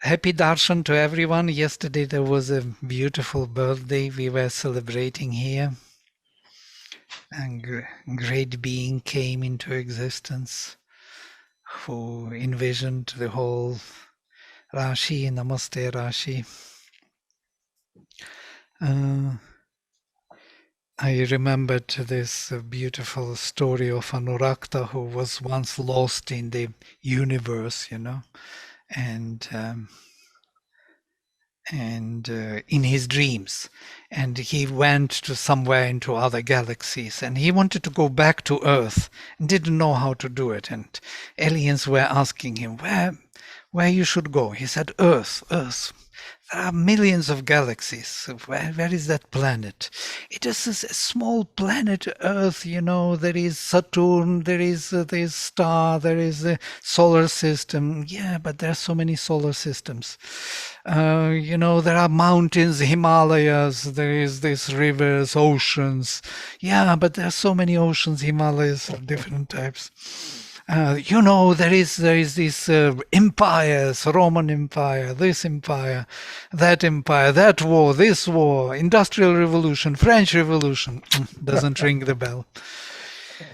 Happy darshan to everyone. Yesterday there was a beautiful birthday we were celebrating here. And great being came into existence who envisioned the whole Rashi, Namaste Rashi. I remembered this beautiful story of Anurakta who was once lost in the universe, and in his dreams, and he went to somewhere into other galaxies, and he wanted to go back to Earth and didn't know how to do it, and aliens were asking him where you should go. He said, Earth. There are millions of galaxies. Where is that planet? It is a small planet, Earth. There is Saturn, there is this star, there is a solar system. Yeah, but there are so many solar systems. There are mountains, Himalayas, there is these rivers, oceans. Yeah, but there are so many oceans, Himalayas of different types. There is these empires, Roman Empire, this empire, that war, this war, Industrial Revolution, French Revolution. Doesn't ring the bell.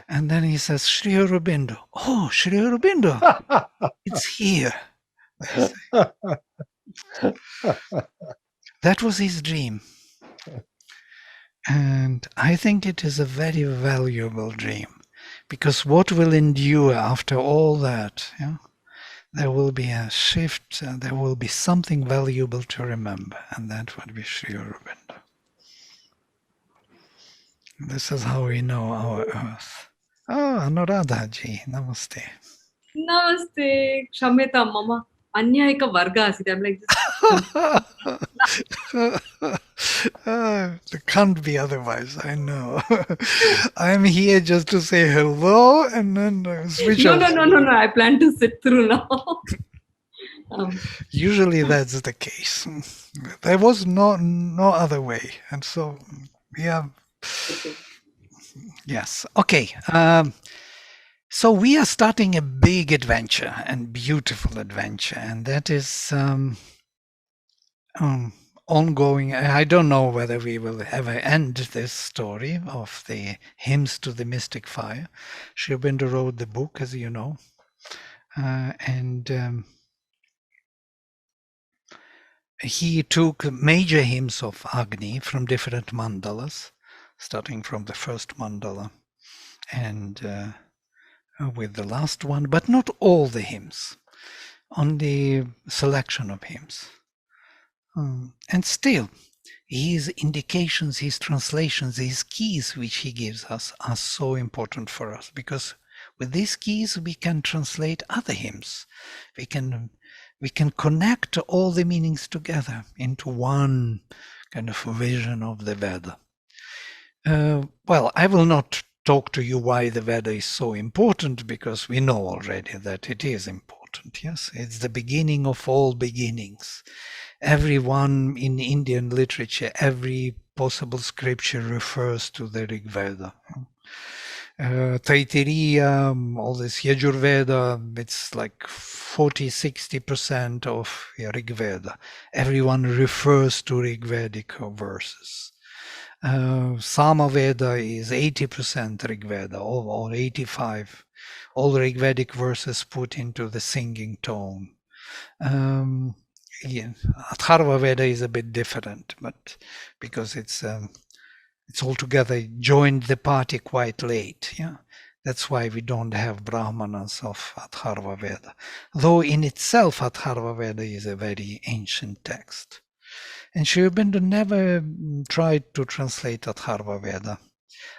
And then he says, Sri Aurobindo. Oh, Sri Aurobindo. It's here. That was his dream. And I think it is a very valuable dream. Because what will endure after all that? There will be a shift, there will be something valuable to remember, and that would be Sri Aurobindo. This is how we know our Earth. Oh, Anuradha ji, namaste. Namaste, Kshameta Mama. Anyayika Varga Asita. I'm like It can't be otherwise, I know. I'm here just to say hello and then switch off. No. I plan to sit through now. Usually that's the case. There was no other way. And so, yeah. Yes. Okay. So we are starting a big adventure and beautiful adventure, and that is ongoing. I don't know whether we will ever end this story of the hymns to the mystic fire. Sri Aurobindo wrote the book, as you know, and he took major hymns of Agni from different mandalas, starting from the first mandala and with the last one, but not all the hymns, only selection of hymns. And still, his indications, his translations, his keys which he gives us are so important for us, because with these keys we can translate other hymns. We can connect all the meanings together into one kind of vision of the Veda. Well, I will not talk to you why the Veda is so important, because we know already that it is important. Yes, it's the beginning of all beginnings. Everyone in Indian literature, every possible scripture refers to the Rig Veda. Taittiriya, all this Yajurveda, it's like 40-60% of Rig Veda. Everyone refers to Rig Vedic verses. Samaveda is 80% Rig Veda, or 85. All Rig Vedic verses put into the singing tone. Atharva Veda is a bit different, but because it's altogether joined the party quite late. Yeah, that's why we don't have Brahmanas of Atharva Veda, though in itself Atharva Veda is a very ancient text. And Sri Aurobindo never tried to translate Atharva Veda.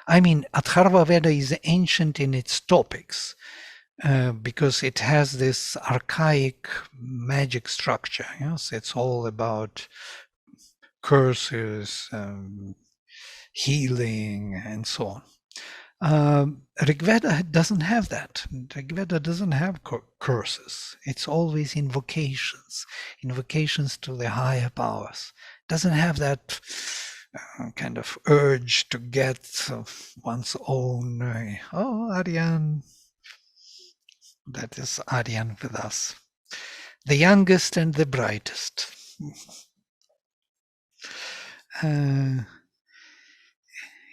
I mean, Atharva Veda is ancient in its topics, because it has this archaic magic structure. Yes, it's all about curses, healing, and so on. Rigveda doesn't have that. Rigveda doesn't have curses. It's always invocations to the higher powers. Doesn't have that kind of urge to get one's own. Aryan. That is Aryan with us. the youngest and the brightest.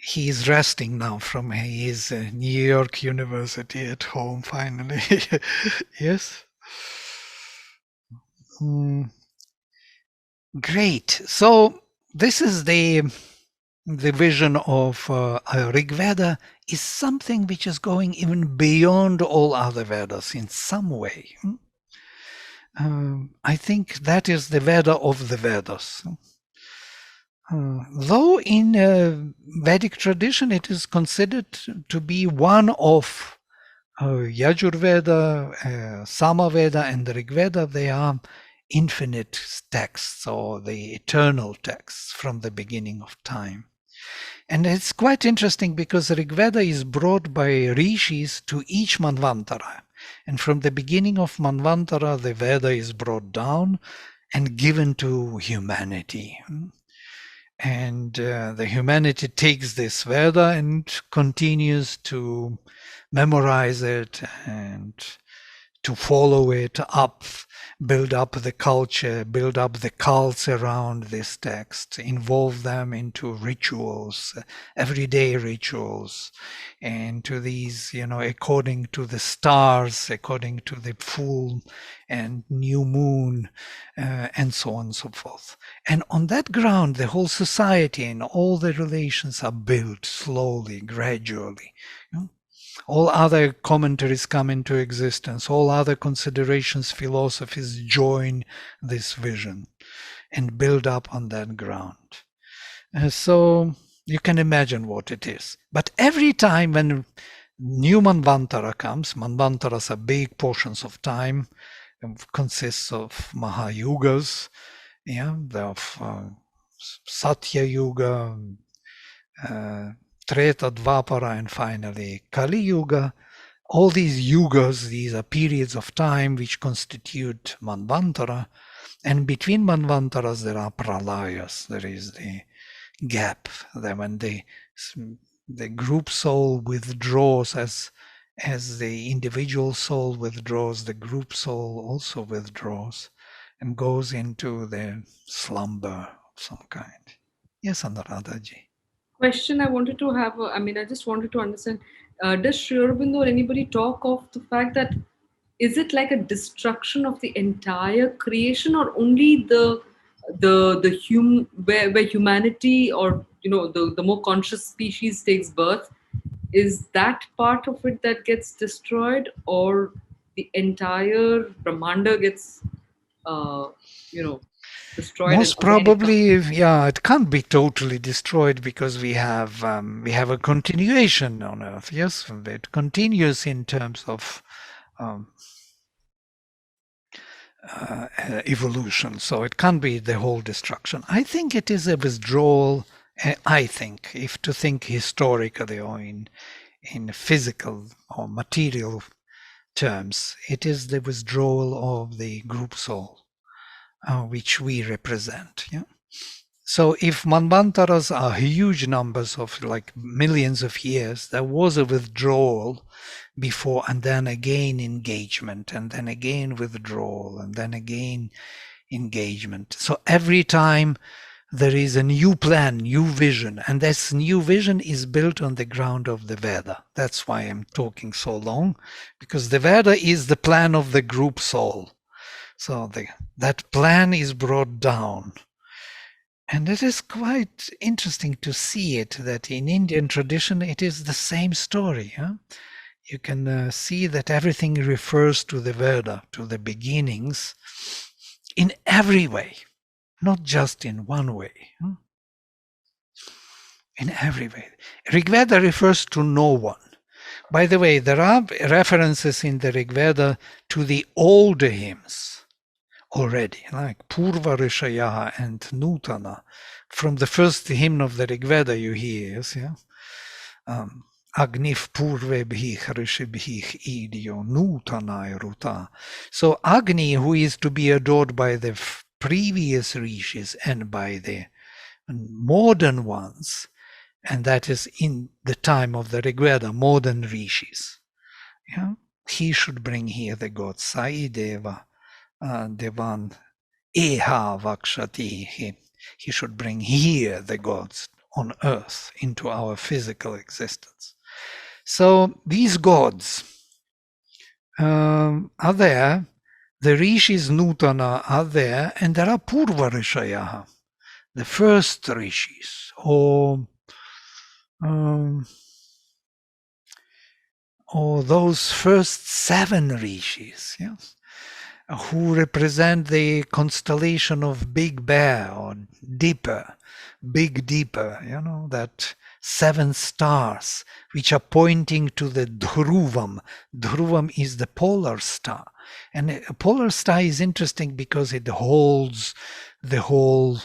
He is resting now from his New York University at home, finally. Yes. Great. So this is the vision of Rig Veda is something which is going even beyond all other Vedas in some way. I think that is the Veda of the Vedas. Though in Vedic tradition it is considered to be one of Yajurveda, Samaveda, and the Rig Veda. They are infinite texts, or the eternal texts from the beginning of time. And it's quite interesting because the Rig Veda is brought by rishis to each Manvantara. And from the beginning of Manvantara, the Veda is brought down and given to humanity. And the humanity takes this Veda and continues to memorize it and to follow it up, build up the culture, build up the cults around this text, involve them into rituals, everyday rituals, and to these, according to the stars, according to the full and new moon, and so on and so forth. And on that ground, the whole society and all the relations are built slowly, gradually. All other commentaries come into existence. All other considerations, philosophies join this vision and build up on that ground. So you can imagine what it is. But every time when new Manvantara comes, Manvantaras are big portions of time, consists of Mahayugas, of Satya Yuga, Treta, Dvapara, and finally Kali Yuga. All these yugas, these are periods of time which constitute Manvantara, and between Manvantaras there are pralayas. There is the gap that when the group soul withdraws, as the individual soul withdraws, the group soul also withdraws and goes into the slumber of some kind. Yes, Anuradhaji. Question I wanted to have, I just wanted to understand, does Sri Aurobindo or anybody talk of the fact that is it like a destruction of the entire creation, or only where humanity, or the more conscious species takes birth, is that part of it that gets destroyed, or the entire Brahmanda gets destroyed and Most again it comes? probably, it can't be totally destroyed because we have a continuation on Earth. Yes, it continues in terms of evolution, so it can't be the whole destruction. I think it is a withdrawal. I think, if to think historically or in physical or material terms, it is the withdrawal of the group soul, which we represent. Yeah. So if Manvantaras are huge numbers of like millions of years, there was a withdrawal before, and then again engagement, and then again withdrawal, and then again engagement. So every time there is a new plan, new vision, and this new vision is built on the ground of the Veda. That's why I'm talking so long, because the Veda is the plan of the group soul. So that plan is brought down. And it is quite interesting to see it, that in Indian tradition, it is the same story. Huh? You can see that everything refers to the Veda, to the beginnings, in every way, not just in one way. Huh? In every way. Rig Veda refers to no one. By the way, there are references in the Rig Veda to the older hymns already, like Purva Rishaya and Nutana. From the first hymn of the Rig Veda you hear, yes, yeah? Agnif Purvebhih Rishibhih Idyo Nutanai Ruta. So Agni, who is to be adored by the previous rishis and by the modern ones, and that is in the time of the Rig Veda, modern rishis. Yeah? He should bring here the god Sai Deva, Devan Eha Vakshati. He should bring here the gods on earth into our physical existence. So these gods are there. The rishis Nutana are there, and there are Purva Rishayaha, the first rishis, or those first 7 rishis, yes, who represent the constellation of Big Bear or Dipper, Big Dipper, that 7 stars which are pointing to the Dhruvam. Dhruvam is the polar star. And a polar star is interesting because it holds the whole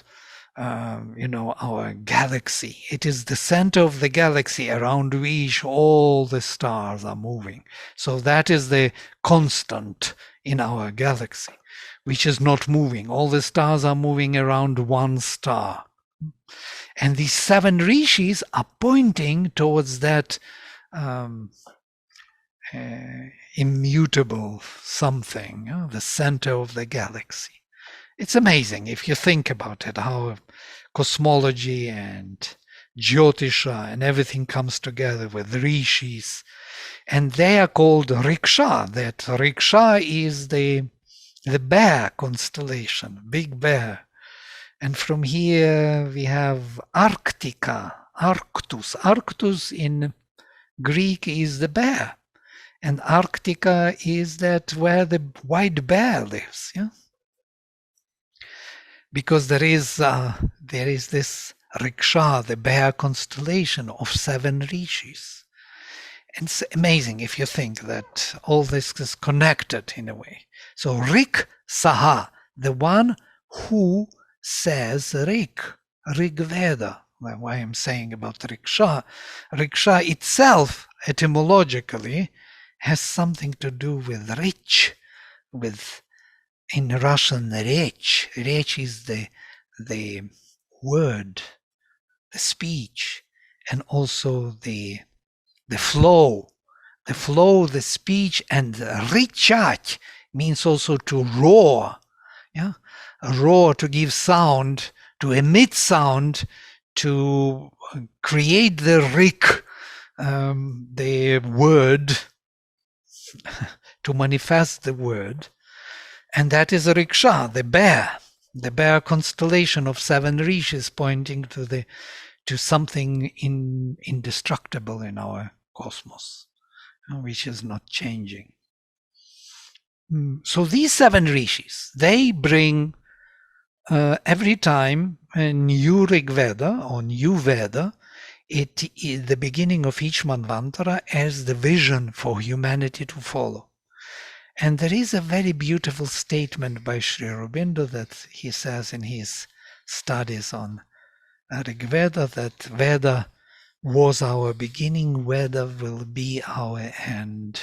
our galaxy. It is the center of the galaxy around which all the stars are moving. So that is the constant in our galaxy, which is not moving. All the stars are moving around one star. And these 7 rishis are pointing towards that immutable something, the center of the galaxy. It's amazing if you think about it, how cosmology and Jyotisha and everything comes together with rishis. And they are called Riksha. That Riksha is the bear constellation, Big Bear. And from here we have Arctica, Arctus. Arctus in Greek is the bear. And Arctica is that where the white bear lives, yeah? Because there is this Riksha, the bear constellation of 7 rishis. And it's amazing if you think that all this is connected in a way. So Rik Saha, the one who says Rik Veda. Why I'm saying about Riksha. Riksha itself, etymologically, has something to do with rich, with in Russian, rech. Rech is the word, the speech, and also the flow. The flow, the speech, and richat means also to roar. Yeah, a roar, to give sound, to emit sound, to create the rik, the word, to manifest the word. And that is a riksha, the bear constellation of 7 rishis pointing to something indestructible in our cosmos, which is not changing. So these 7 rishis, they bring every time a new Rig Veda or new Veda, it is the beginning of each Manvantara as the vision for humanity to follow. And there is a very beautiful statement by Sri Aurobindo that he says in his studies on Rig Veda, that Veda was our beginning, Veda will be our end.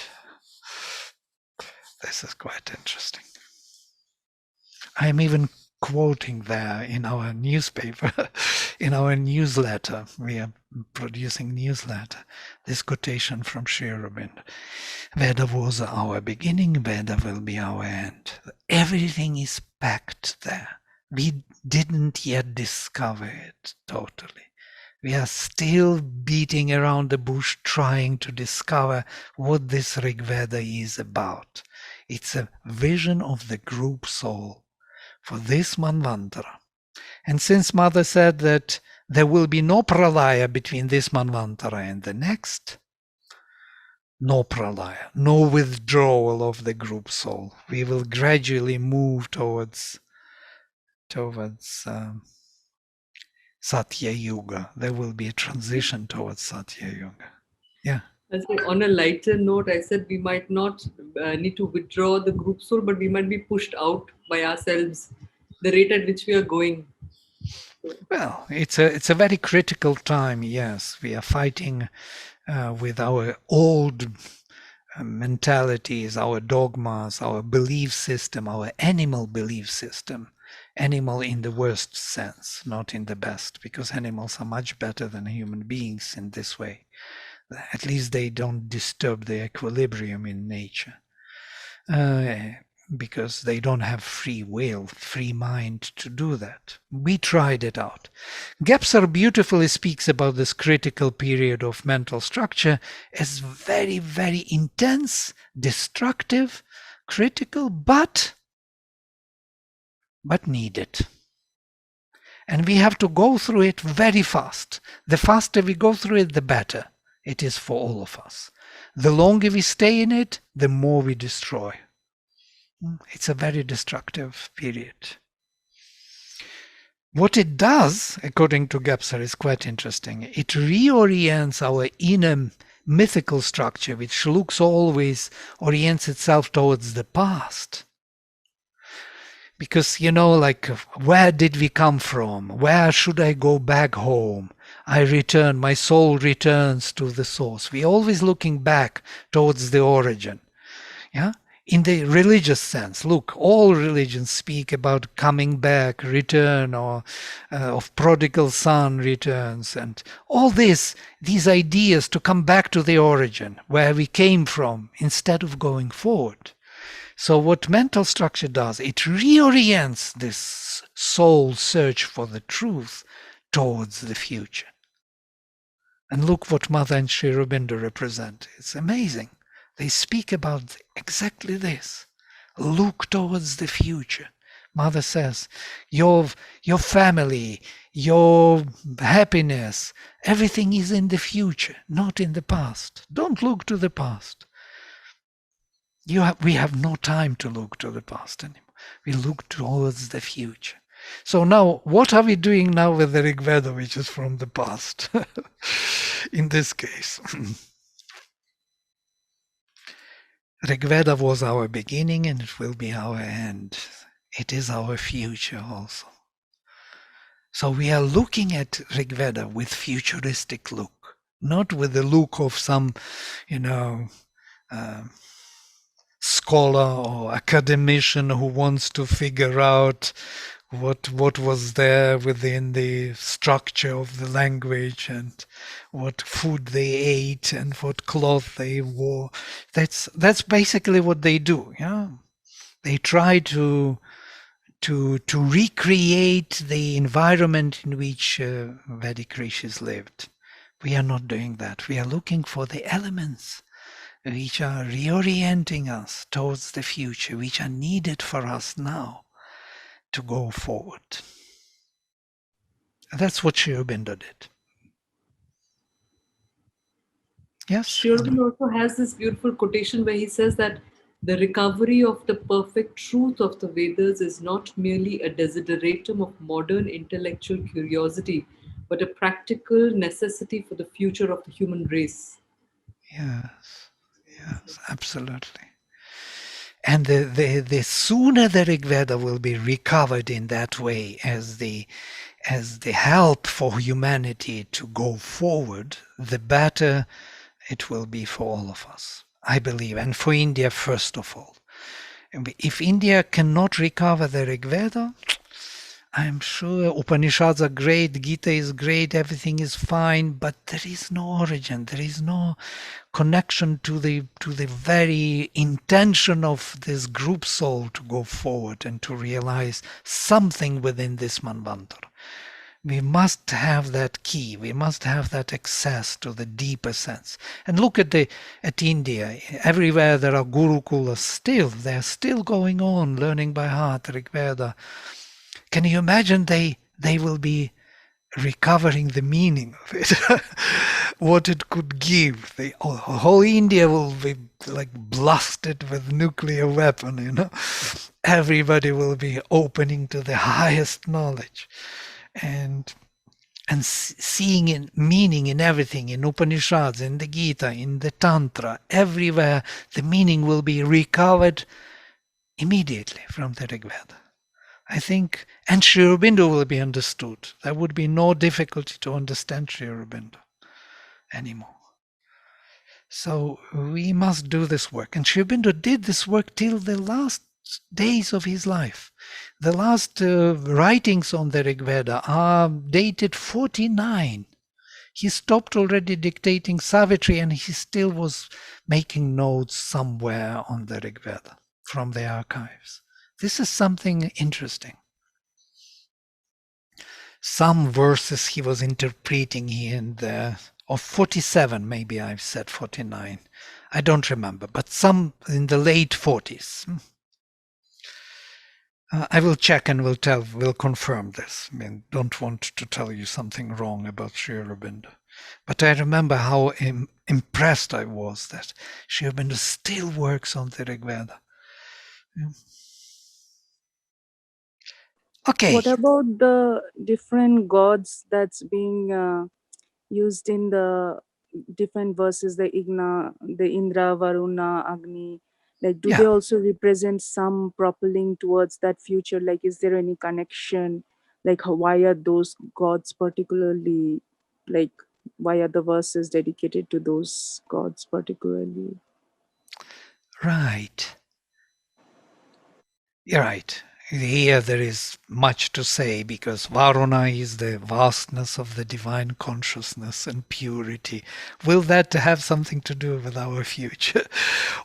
This is quite interesting. I'm even quoting there in our newspaper, in our newsletter. We are producing newsletter. This quotation from Sri Aurobindo. Veda was our beginning, Veda will be our end. Everything is packed there. We didn't yet discover it totally. We are still beating around the bush trying to discover what this Rig Veda is about. It's a vision of the group soul for this Manvantara. And since Mother said that there will be no pralaya between this Manvantara and the next, no pralaya, no withdrawal of the group soul. We will gradually move towards Satya Yuga. There will be a transition towards Satya Yuga. Yeah. On a lighter note, I said we might not need to withdraw the group soul, but we might be pushed out by ourselves, the rate at which we are going. Well, it's a very critical time. Yes, we are fighting with our old mentalities, our dogmas, our belief system, our animal belief system. Animal in the worst sense, not in the best, because animals are much better than human beings in this way. At least they don't disturb the equilibrium in nature. because they don't have free will, free mind to do that. We tried it out. Gebser beautifully speaks about this critical period of mental structure as very, very intense, destructive, critical, but needed. And we have to go through it very fast. The faster we go through it, the better it is for all of us. The longer we stay in it, the more we destroy. It's a very destructive period. What it does, according to Gebser, is quite interesting. It reorients our inner mythical structure, which always orients itself towards the past. Because, like, where did we come from? Where should I go back home? My soul returns to the source. We're always looking back towards the origin. Yeah? In the religious sense, look, all religions speak about coming back, return, or of prodigal son returns, and all these ideas to come back to the origin, where we came from, instead of going forward. So what mental structure does, it reorients this soul search for the truth towards the future. And look what Mother and Sri Aurobindo represent. It's amazing. They speak about exactly this. Look towards the future. Mother says, your family, your happiness, everything is in the future, not in the past. Don't look to the past. We have no time to look to the past anymore. We look towards the future. So now, what are we doing now with the Rig Veda, which is from the past? In this case. Rig Veda was our beginning and it will be our end. It is our future also. So we are looking at Rig Veda with futuristic look, not with the look of some, scholar or academician who wants to figure out what was there within the structure of the language and what food they ate and what cloth they wore. That's basically what they do. Yeah, they try to recreate the environment in which Vedic rishis lived. We are not doing that. We are looking for the elements which are reorienting us towards the future, which are needed for us now to go forward. That's what Sri Aurobindo did. Yes? Sri Aurobindo also has this beautiful quotation where he says that the recovery of the perfect truth of the Vedas is not merely a desideratum of modern intellectual curiosity, but a practical necessity for the future of the human race. Yes, absolutely. And the sooner the Rig Veda will be recovered in that way as the help for humanity to go forward, the better it will be for all of us, I believe, and for India first of all. If India cannot recover the Rig Veda, I'm sure Upanishads are great, Gita is great, everything is fine, but there is no origin, there is no connection to the very intention of this group soul to go forward and to realize something within this manvantara. We must have that key. We must have that access to the deeper sense. And look at India. Everywhere there are gurukulas still. They're still going on, learning by heart Rig Veda. Can you imagine they will be recovering the meaning of it? What it could give. Whole India will be like blasted with nuclear weapon, Everybody will be opening to the highest knowledge. And seeing in meaning in everything, in Upanishads, in the Gita, in the Tantra, everywhere, the meaning will be recovered immediately from the Rig Veda. I think, and Sri Aurobindo will be understood. There would be no difficulty to understand Sri Aurobindo anymore. So we must do this work. And Sri Aurobindo did this work till the last days of his life. The last writings on the Rig Veda are dated 49. He stopped already dictating Savitri and he still was making notes somewhere on the Rig Veda. from the archives. This is something interesting. Some verses he was interpreting here and there, or 47, maybe I've said 49. I don't remember, but some in the late 40s. I will check and will confirm this. I mean, don't want to tell you something wrong about Sri Aurobindo. But I remember how impressed I was that Sri Aurobindo still works on the Rig Veda. Okay. What about the different gods that's being used in the different verses, the Indra, Varuna, Agni? Like, do they also represent some propelling towards that future? Like, is there any connection? Like, why are those gods particularly, like, why are the verses dedicated to those gods particularly? Right. You're right. Here there is much to say because Varuna is the vastness of the divine consciousness and purity. Will that have something to do with our future?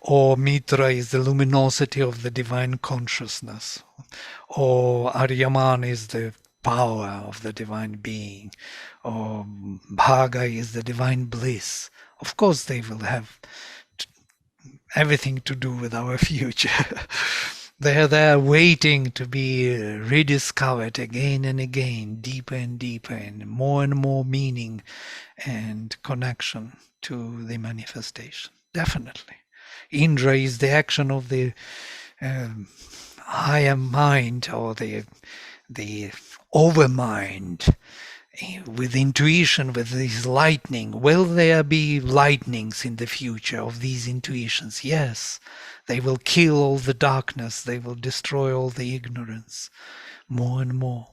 Or Mitra is the luminosity of the divine consciousness. Or Aryaman is the power of the divine being. Or Bhaga is the divine bliss. Of course they will have everything to do with our future. They're there waiting to be rediscovered again and again, deeper and deeper, and more meaning and connection to the manifestation. Definitely. Indra is the action of the higher mind or the overmind with intuition, with this lightning. Will there be lightnings in the future of these intuitions? Yes. They will kill all the darkness. They will destroy all the ignorance. More and more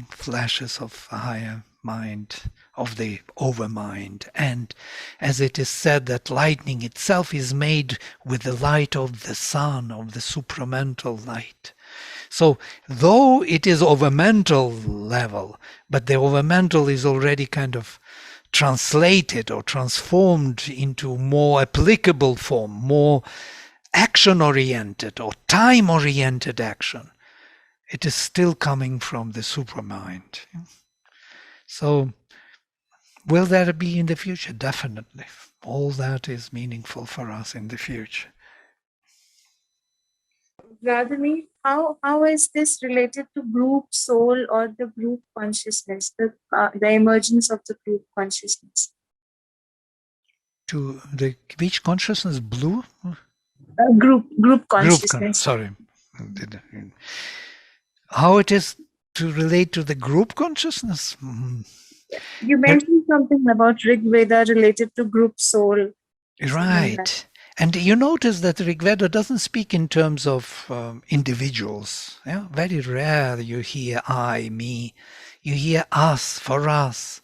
flashes of a higher mind, of the overmind. And as it is said that lightning itself is made with the light of the sun, of the supramental light. So though it is over mental level, but the over mental is already kind of translated or transformed into more applicable form, more action-oriented or time-oriented action, it is still coming from the supramind. So will that be in the future? Definitely. All that is meaningful for us in the future. Vladimir, how is this related to group soul or the group consciousness, the emergence of the group consciousness? To the which consciousness? Blue? Group consciousness. Sorry. How it is to relate to the group consciousness? You mentioned something about Rig Veda related to group soul. Right. And you notice that Rig Veda doesn't speak in terms of individuals. Yeah? Very rare you hear I, me. You hear us, for us.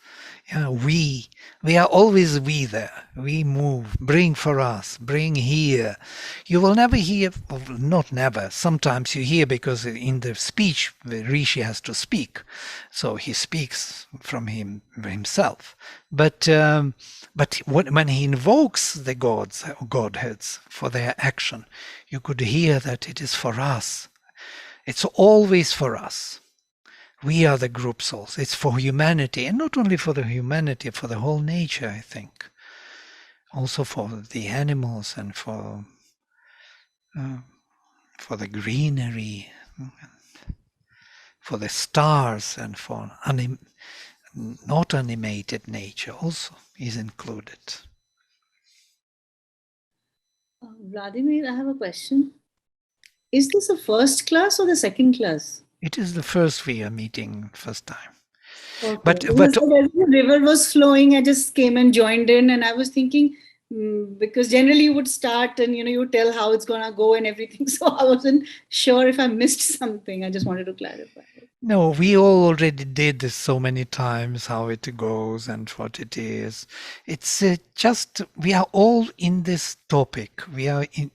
Yeah, we. We are always we there. We move. Bring for us. Bring here. You will never hear, not never, sometimes you hear because in the speech the Rishi has to speak. So he speaks from himself. But when he invokes the gods or godheads for their action, you could hear that it is for us. It's always for us. We are the group souls. It's for humanity, and not only for the humanity, for the whole nature, I think. Also for the animals and for the greenery, for the stars, and for not animated nature also is included. Vladimir, I have a question. Is this the first class or the second class? It is the first we are meeting first time. Okay. But as the river was flowing, I just came and joined in, and I was thinking, because generally you would start and you tell how it's gonna go and everything. So I wasn't sure if I missed something. I just wanted to clarify. No, we all already did this so many times, how it goes and what it is. It's just, we are all in this topic. We are in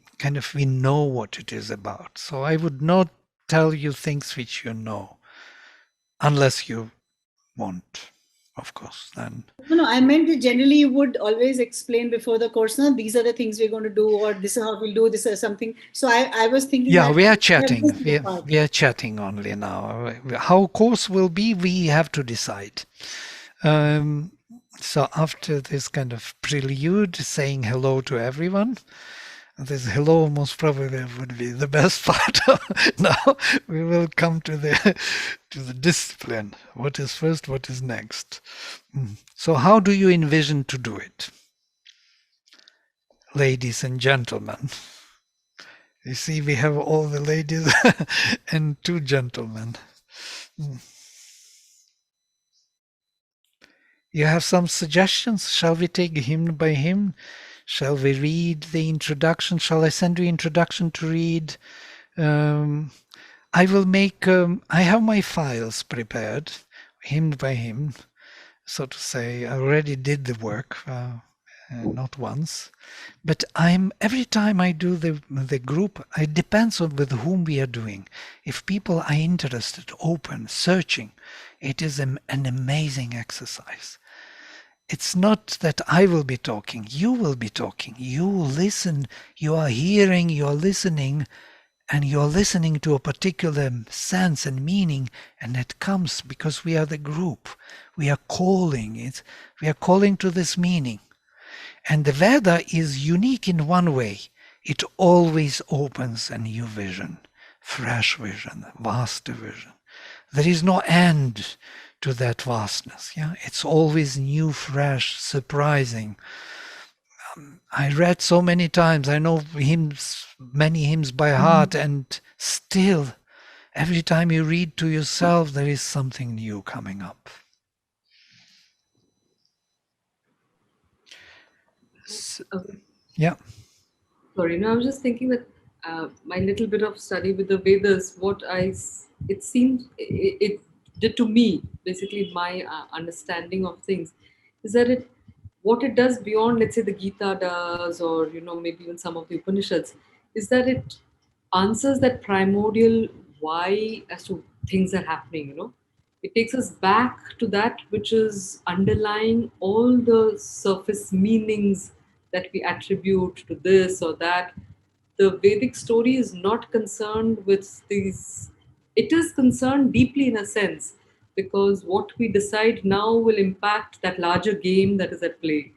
we know what it is about. So I would not tell you things which you know, unless you want of course, then. No, I meant that generally you would always explain before the course, no, these are the things we're going to do, or this is how we'll do, this or something. So I was thinking Yeah, that we are this chatting. is the part. We are chatting only now. How course will be, we have to decide. So after this kind of prelude, saying hello to everyone, this hello most probably would be the best part. Now we will come to the discipline. What is first? What is next? So how do you envision to do it, ladies and gentlemen? You see, we have all the ladies and 2 gentlemen. You have some suggestions? Shall we take hymn by hymn? Shall we read the introduction? Shall I send you introduction to read? I will make, I have my files prepared, hymn by hymn, so to say. I already did the work, not once. But every time I do the group, it depends on with whom we are doing. If people are interested, open, searching, it is an amazing exercise. It's not that I will be talking, you will be talking. You listen, you are hearing, you are listening, and you're listening to a particular sense and meaning, and it comes because we are the group. We are calling it. We are calling to this meaning. And the Veda is unique in one way. It always opens a new vision, fresh vision, vast vision. There is no end to that vastness. Yeah, it's always new, fresh, surprising. I read so many times. I know hymns, many hymns by heart, and still, every time you read to yourself, there is something new coming up. Yeah. Sorry, no, I was just thinking that my little bit of study with the Vedas, it seemed it did to me, basically my understanding of things, is that what it does beyond, let's say, the Gita does, or maybe even some of the Upanishads, is that it answers that primordial why as to things are happening. It takes us back to that which is underlying all the surface meanings that we attribute to this or that. The Vedic story is not concerned with these, it is concerned deeply in a sense, because what we decide now will impact that larger game that is at play.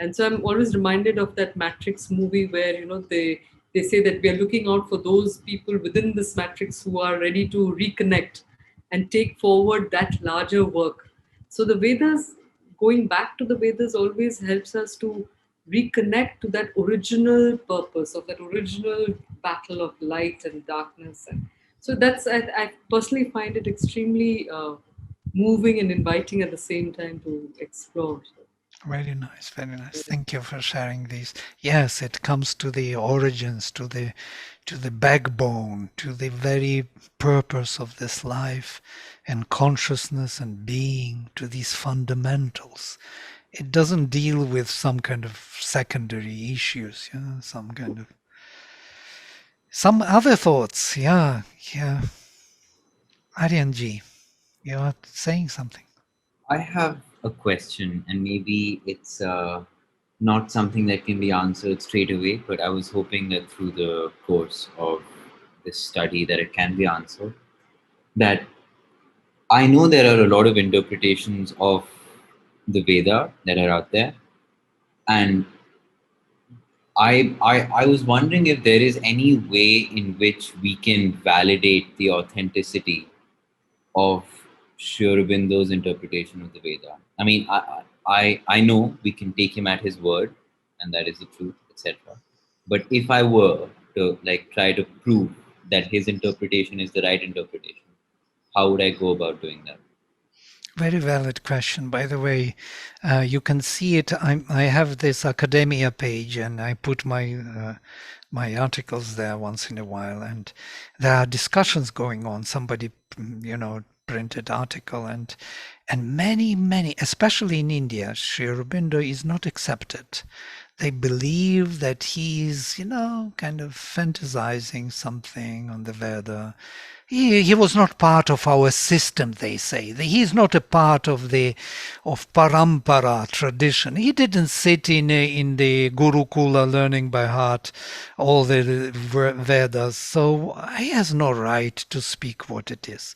And so I'm always reminded of that Matrix movie where they say that we are looking out for those people within this matrix who are ready to reconnect and take forward that larger work. So the Vedas, going back to the Vedas, always helps us to reconnect to that original purpose of that original battle of light and darkness. And so I personally find it extremely moving and inviting at the same time to explore. Very nice, very nice. Thank you for sharing these. Yes, it comes to the origins, to the backbone, to the very purpose of this life and consciousness and being, to these fundamentals. It doesn't deal with some kind of secondary issues, some other thoughts. Yeah. Aryanji, you are saying something. I have a question, and maybe it's not something that can be answered straight away, but I was hoping that through the course of this study that it can be answered. That I know there are a lot of interpretations of the Veda that are out there, and I was wondering if there is any way in which we can validate the authenticity of Sri Aurobindo's interpretation of the Veda. I mean, I know we can take him at his word, and that is the truth, etc. But if I were to try to prove that his interpretation is the right interpretation, how would I go about doing that? Very valid question. By the way, you can see it. I have this academia page, and I put my my articles there once in a while, and there are discussions going on. Somebody, printed article, and many, especially in India, Sri Aurobindo is not accepted. They believe that he's, kind of fantasizing something on the Veda, He was not part of our system, they say. He is not a part of parampara tradition. He didn't sit in the Gurukula learning by heart all the Vedas, so he has no right to speak what it is.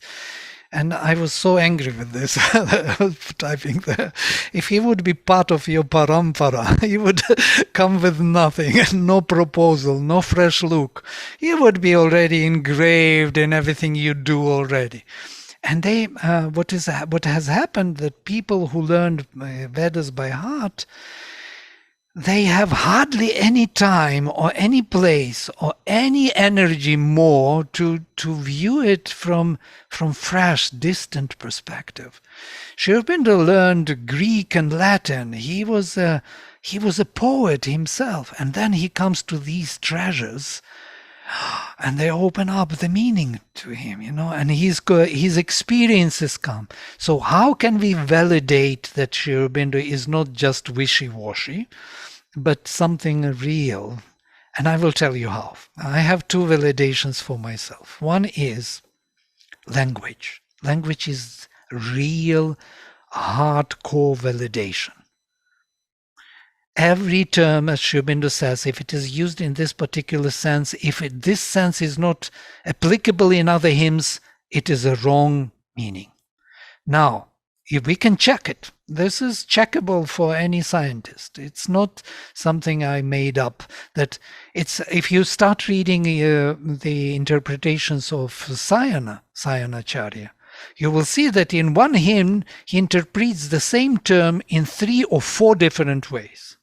And I was so angry with this. I was typing there. If he would be part of your parampara, he would come with nothing, no proposal, no fresh look. He would be already engraved in everything you do already. And what has happened, that people who learned Vedas by heart, they have hardly any time or any place or any energy more to view it from fresh, distant perspective. Sri Aurobindo learned Greek and Latin. He was a poet himself, and then he comes to these treasures, and they open up the meaning to him, and his experiences come. So how can we validate that Sri Aurobindo is not just wishy-washy, but something real? And I will tell you how. I have two validations for myself. One is language. Language is real, hardcore validation. Every term, as Sri Aurobindo says, if it is used in this particular sense, if this sense is not applicable in other hymns, it is a wrong meaning. Now, if we can check it, this is checkable for any scientist. It's not something I made up. That it's, if you start reading the interpretations of Sayanacharya, you will see that in one hymn he interprets the same term in 3 or 4 different ways.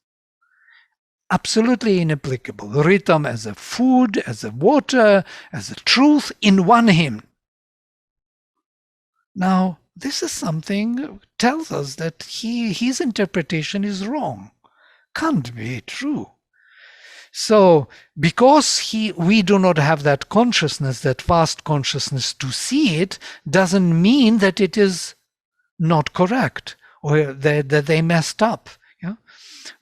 Absolutely inapplicable. Rhythm as a food, as a water, as a truth in one hymn. Now, this is something tells us that his interpretation is wrong. Can't be true. So, because we do not have that consciousness, that vast consciousness to see it, doesn't mean that it is not correct or that they messed up. Yeah?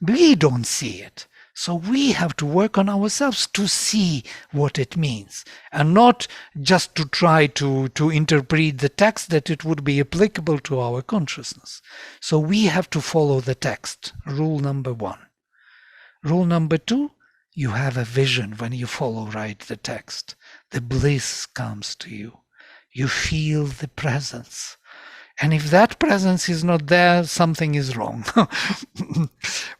We don't see it. So we have to work on ourselves to see what it means, and not just to try to interpret the text that it would be applicable to our consciousness. So we have to follow the text. Rule number 1. Rule number 2, you have a vision when you follow right the text. The bliss comes to you. You feel the presence. And if that presence is not there, something is wrong.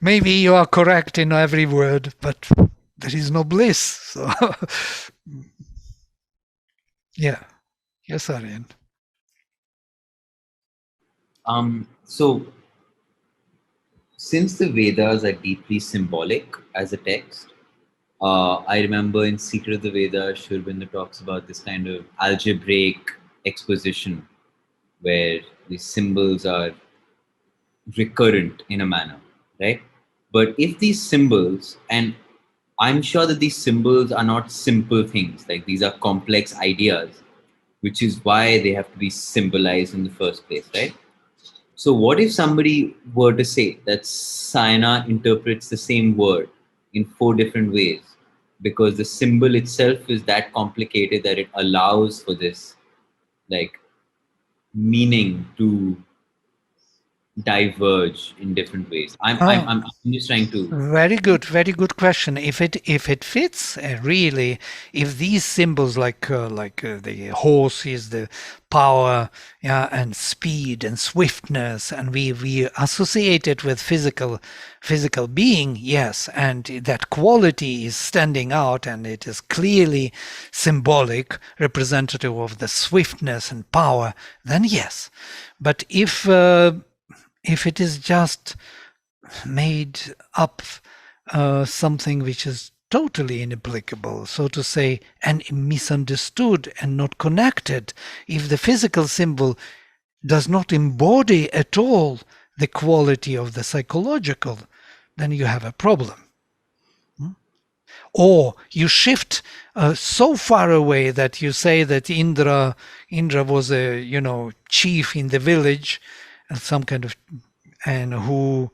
Maybe you are correct in every word, but there is no bliss. So yeah. Yes, Aryan. So, since the Vedas are deeply symbolic as a text, I remember in Secret of the Vedas, Sri Aurobindo talks about this kind of algebraic exposition where the symbols are recurrent in a manner, right? But if these symbols, and I'm sure that these symbols are not simple things, like these are complex ideas, which is why they have to be symbolized in the first place, right? So what if somebody were to say that Sayana interprets the same word in 4 different ways, because the symbol itself is that complicated that it allows for this like meaning to diverge in different ways. I'm just trying to. Very good question. If it fits really, if these symbols like the horse is the power, yeah, and speed and swiftness, and we associate it with physical being, yes, and that quality is standing out, and it is clearly symbolic, representative of the swiftness and power, then yes. But if it is just made up something which is totally inapplicable, so to say, and misunderstood and not connected, if the physical symbol does not embody at all the quality of the psychological, then you have a problem. Or you shift so far away that you say that Indra was a chief in the village, some kind of, and whom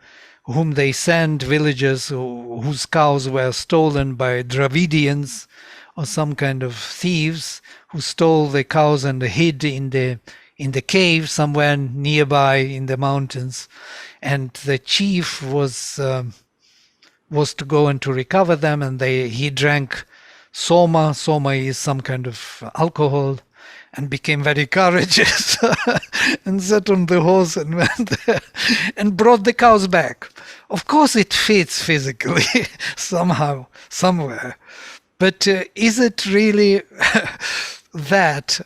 they sent villagers whose cows were stolen by Dravidians, or some kind of thieves who stole the cows and hid in the cave somewhere nearby in the mountains, and the chief was to go and to recover them, and he drank soma. Soma is some kind of alcohol, and became very courageous and sat on the horse and went there and brought the cows back. Of course, it fits physically somehow, somewhere. But is it really that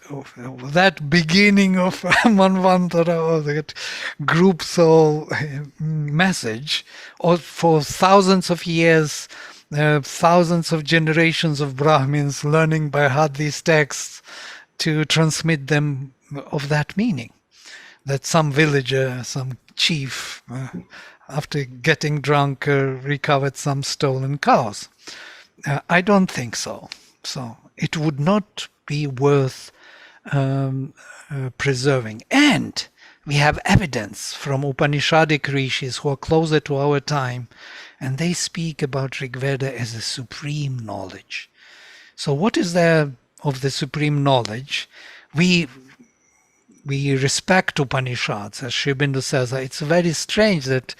beginning of Manvantara, or that group soul message, or for thousands of years, thousands of generations of Brahmins learning by heart these texts to transmit them of that meaning? That some villager, some chief, after getting drunk, recovered some stolen cows. I don't think so. So it would not be worth preserving. And we have evidence from Upanishadic rishis who are closer to our time, and they speak about Rigveda as a supreme knowledge. So what is there of the supreme knowledge? We respect Upanishads, as Aurobindo says. It's very strange that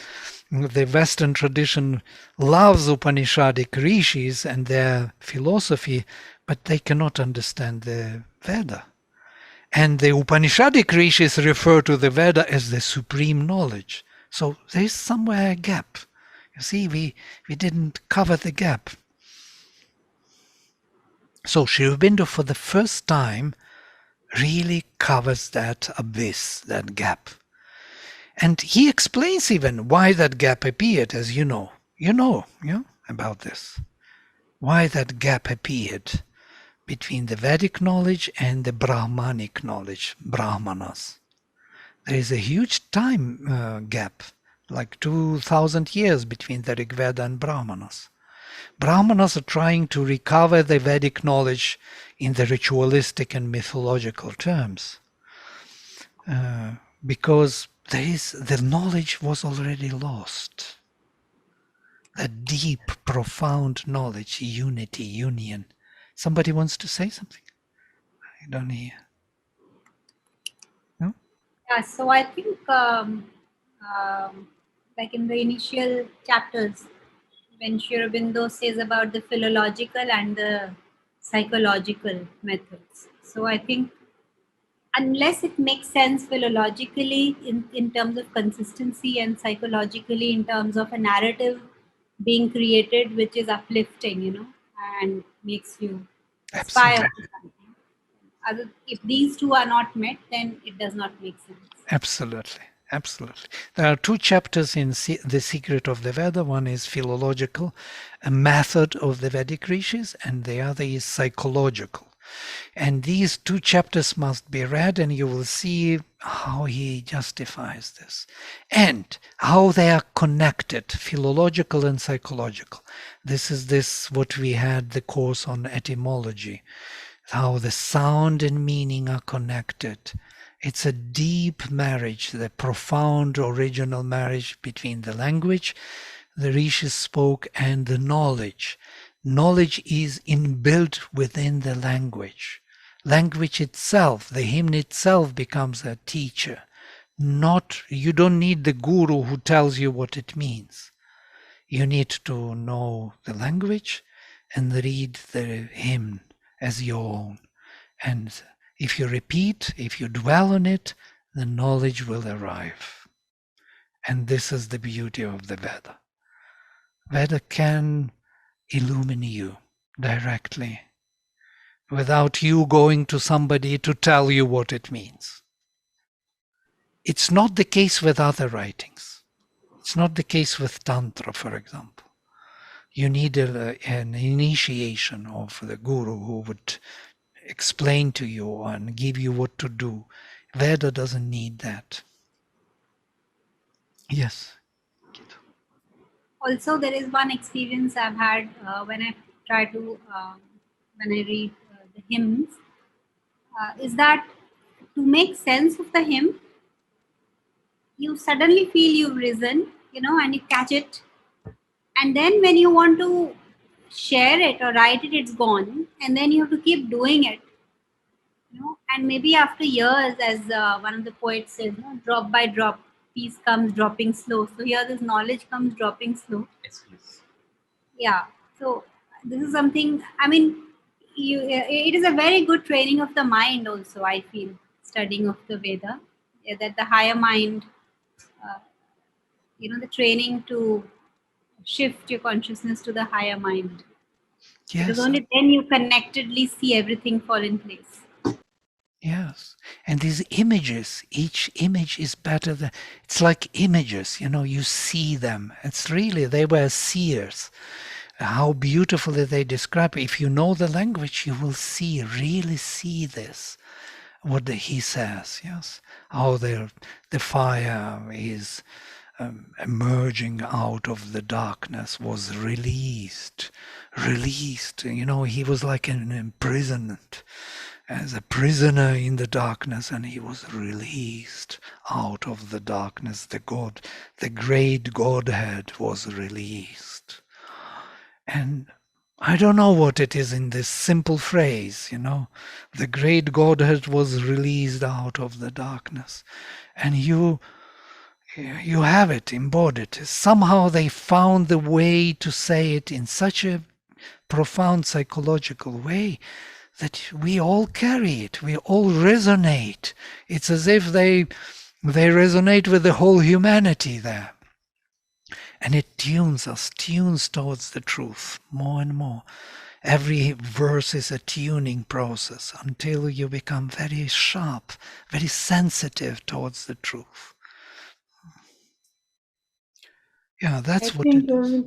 the Western tradition loves Upanishadic rishis and their philosophy, but they cannot understand the Veda. And the Upanishadic rishis refer to the Veda as the supreme knowledge. So there is somewhere a gap. You see, we didn't cover the gap. So Aurobindo, for the first time, really covers that abyss, that gap. And he explains even why that gap appeared, as you know. You know about this. Why that gap appeared between the Vedic knowledge and the Brahmanic knowledge, Brahmanas. There is a huge time gap, like 2,000 years between the Rig Veda and Brahmanas. Brahmanas are trying to recover the Vedic knowledge in the ritualistic and mythological terms, because the knowledge was already lost. That deep, profound knowledge, unity, union. Somebody wants to say something? I don't hear. No? Yeah, so I think like in the initial chapters, when Aurobindo says about the philological and the psychological methods. So I think unless it makes sense philologically in terms of consistency and psychologically in terms of a narrative being created which is uplifting, and makes you aspire to something. If these two are not met, then it does not make sense. Absolutely. Absolutely. There are two chapters in The Secret of the Veda. One is philological, a method of the Vedic rishis, and the other is psychological. And these two chapters must be read, and you will see how he justifies this and how they are connected, philological and psychological. This is what we had the course on etymology, how the sound and meaning are connected. It's a deep marriage, the profound original marriage between the language the rishis spoke and the knowledge. Knowledge is inbuilt within the language. Language itself, the hymn itself, becomes a teacher. You don't need the guru who tells you what it means. You need to know the language and read the hymn as your own. And if you repeat, if you dwell on it, the knowledge will arrive. And this is the beauty of the Veda. Veda can illumine you directly without you going to somebody to tell you what it means. It's not the case with other writings. It's not the case with Tantra, for example. You need an initiation of the guru who would explain to you and give you what to do. Veda doesn't need that. Yes. Also, there is one experience I've had when I try to, when I read the hymns, is that to make sense of the hymn, you suddenly feel you've risen, and you catch it. And then when you want to share it or write it, it's gone, and then you have to keep doing it. And maybe after years, as one of the poets says, drop by drop, peace comes dropping slow. So here, this knowledge comes dropping slow. Yes, please. Yeah. So this is something. I mean, it is a very good training of the mind. Also, I feel studying of the Veda, that the higher mind, uh, the training to shift your consciousness to the higher mind. Because Yes. only then you connectedly see everything fall in place. Yes. And these images, each image is better than, it's like images, you see them. It's really, they were seers. How beautifully they describe. If you know the language, you will really see this. What he says, yes. How the fire is emerging out of the darkness, was released. He was like an imprisoned, as a prisoner in the darkness, and he was released out of the darkness. The great Godhead was released. And I don't know what it is in this simple phrase, the great Godhead was released out of the darkness. And you have it embodied. Somehow they found the way to say it in such a profound psychological way that we all carry it, we all resonate. It's as if they resonate with the whole humanity there. And it tunes towards the truth more and more. Every verse is a tuning process until you become very sharp, very sensitive towards the truth. Yeah, that's what it is.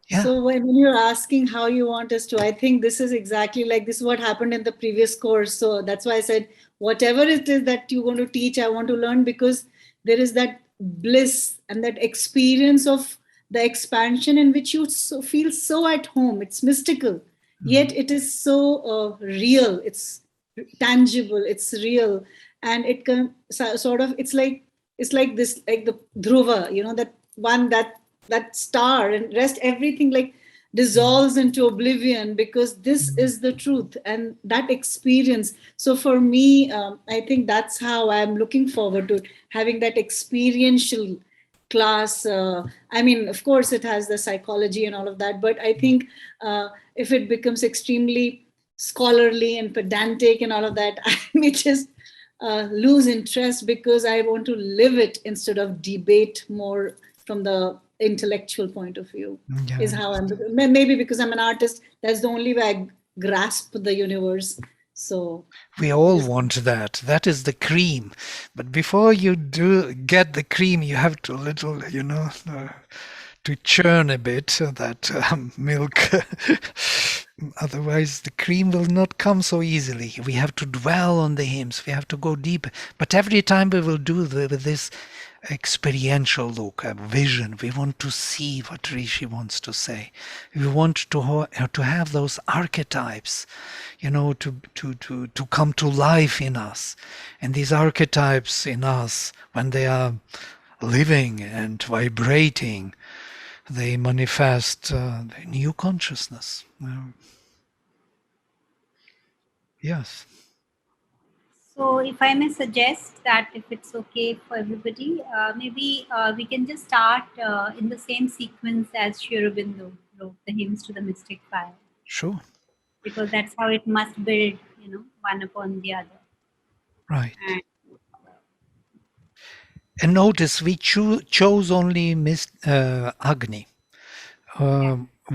Yeah. So when you're asking how you want us to, I think this is exactly like this is what happened in the previous course. So that's why I said, whatever it is that you want to teach, I want to learn, because there is that bliss and that experience of the expansion in which you feel so at home. It's mystical, yet it is so real. It's tangible. It's real, and it can sort of. It's like this, like the Dhruva. That one that star, and rest everything like dissolves into oblivion, because this is the truth and that experience. So for me, I think that's how I'm looking forward to having that experiential class. I mean, of course it has the psychology and all of that, but I think if it becomes extremely scholarly and pedantic and all of that, I may just lose interest, because I want to live it instead of debate more from the intellectual point of view. Is how I'm, maybe because I'm an artist, that's the only way I grasp the universe. So we all want that is the cream, but before you do get the cream, you have to little to churn a bit that milk. Otherwise the cream will not come so easily. We have to dwell on the hymns, we have to go deep, but every time we will do with this experiential look, a vision. We want to see what Rishi wants to say. We want to have those archetypes, to come to life in us. And these archetypes in us, when they are living and vibrating, they manifest the new consciousness. Yes. So if I may suggest that, if it's okay for everybody, maybe we can just start in the same sequence as Sri Aurobindo wrote the hymns to the mystic fire. Sure. Because that's how it must build, one upon the other. Right. And notice we chose only Agni.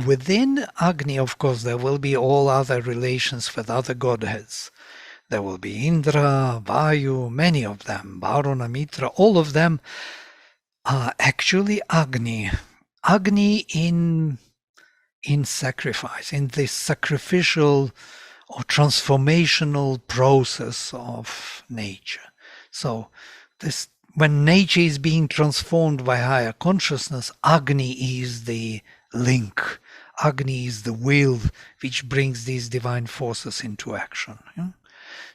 Within Agni, of course, there will be all other relations with other godheads. There will be Indra, Vayu, many of them, Varuna, Mitra, all of them are actually Agni. Agni in sacrifice, in this sacrificial or transformational process of nature. So this, when nature is being transformed by higher consciousness, Agni is the link. Agni is the will which brings these divine forces into action.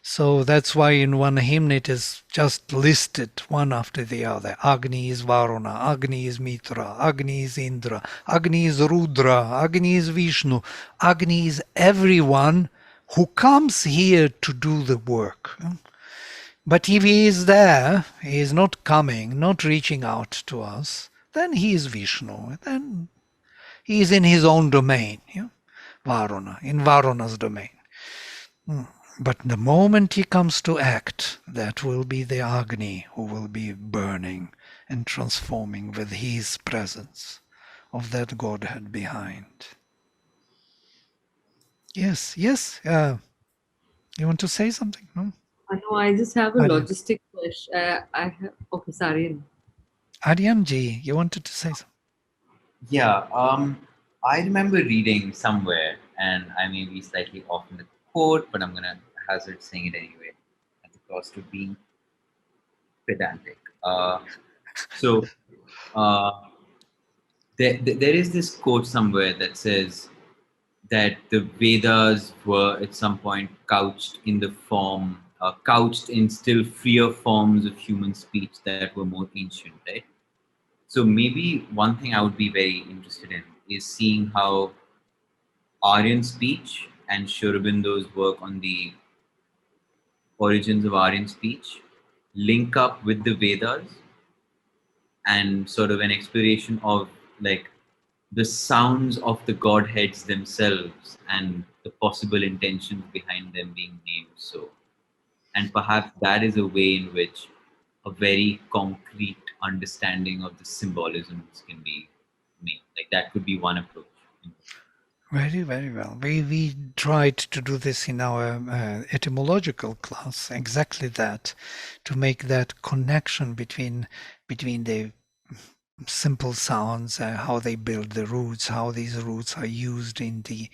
So that's why in one hymn it is just listed one after the other. Agni is Varuna, Agni is Mitra, Agni is Indra, Agni is Rudra, Agni is Vishnu. Agni is everyone who comes here to do the work. But if he is there, he is not coming, not reaching out to us, then he is Vishnu. Then he is in his own domain, Varuna, in Varuna's domain. But the moment he comes to act, that will be the Agni who will be burning and transforming with his presence of that Godhead behind. Yes. You want to say something? No? No, I just have a Aryan. logistic question. Okay, sorry. Aryanji, you wanted to say something? Yeah, I remember reading somewhere, and I may be slightly off in the quote, but I'm gonna hazard saying it anyway, at the cost of being pedantic. So there is this quote somewhere that says that the Vedas were at some point couched in still freer forms of human speech that were more ancient, right? So maybe one thing I would be very interested in is seeing how Aryan speech and Sri Aurobindo's work on the origins of Aryan speech link up with the Vedas, and sort of an exploration of like the sounds of the godheads themselves and the possible intentions behind them being named so. And perhaps that is a way in which a very concrete understanding of the symbolisms can be made. Like that could be one approach. Very, very well. We tried to do this in our etymological class, exactly that, to make that connection between the simple sounds, how they build the roots, how these roots are used in the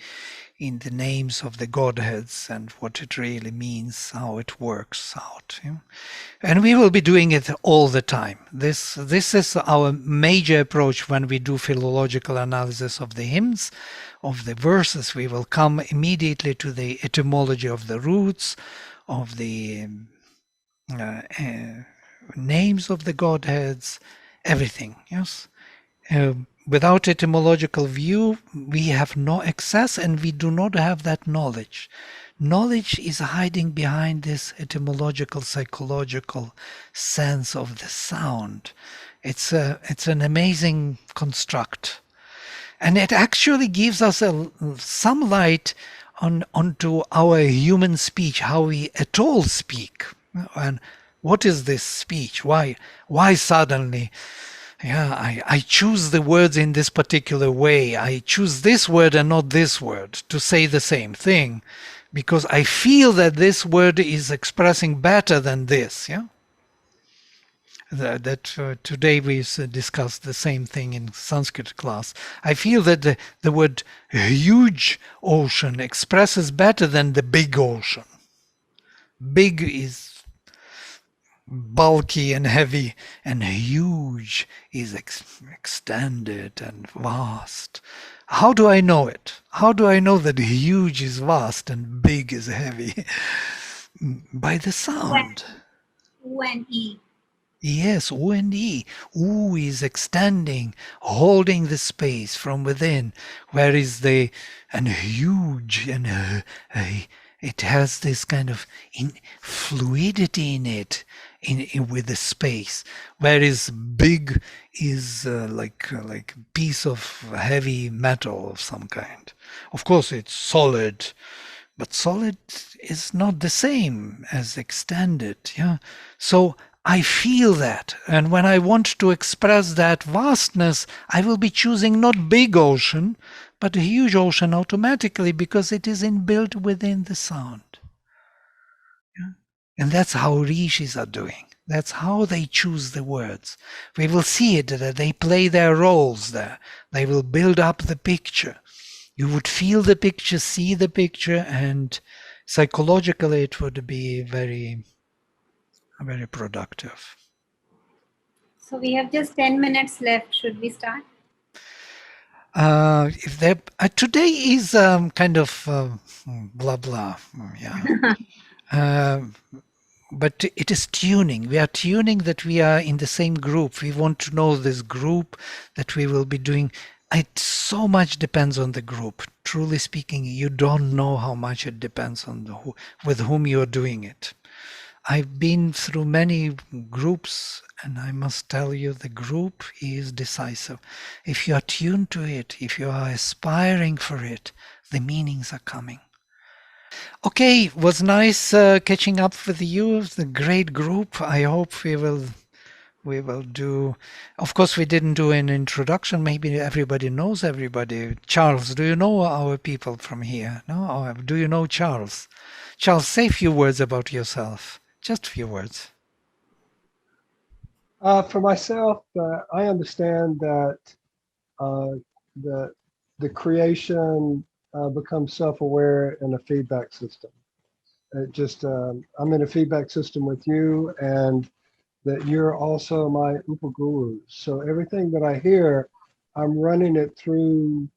names of the godheads, and what it really means, how it works out. And we will be doing it all the time. This is our major approach when we do philological analysis of the hymns, of the verses. We will come immediately to the etymology of the roots, of the names of the godheads, everything. Yes. Without etymological view, we have no access, and we do not have that knowledge. Knowledge is hiding behind this etymological, psychological sense of the sound. It's an amazing construct, and it actually gives us some light onto our human speech, how we at all speak, and what is this speech? Why suddenly? I choose the words in this particular way. I choose this word and not this word to say the same thing, because I feel that this word is expressing better than this. Today we discussed the same thing in Sanskrit class. I feel that the word huge ocean expresses better than the big ocean. Big is bulky and heavy, and huge is extended and vast. How do I know it? How do I know that huge is vast and big is heavy? By the sound. U and E. Yes, U and E. U is extending, holding the space from within, whereas and huge, and it has this kind of fluidity in it, with the space, whereas big is like a piece of heavy metal of some kind. Of course, it's solid, but solid is not the same as extended. So I feel that, and when I want to express that vastness, I will be choosing not big ocean, but a huge ocean automatically, because it is inbuilt within the sound. And that's how rishis are doing. That's how they choose the words. We will see it, that they play their roles there. They will build up the picture. You would feel the picture, see the picture, and psychologically it would be very, very productive. So we have just 10 minutes left. Should we start? If today is kind of blah blah, yeah. But it is tuning. We are tuning that we are in the same group. We want to know this group that we will be doing. It so much depends on the group. Truly speaking, you don't know how much it depends on with whom you are doing it. I've been through many groups, and I must tell you, the group is decisive. If you are tuned to it, if you are aspiring for it, the meanings are coming. Okay, was nice catching up with you. It's a great group. I hope we will do. Of course, we didn't do an introduction. Maybe everybody knows everybody. Charles, do you know our people from here? No, or do you know Charles? Charles, say a few words about yourself. Just a few words. For myself, I understand that the creation becomes self-aware in a feedback system. I'm in a feedback system with you, and that you're also my upagurus. So everything that I hear, I'm running it through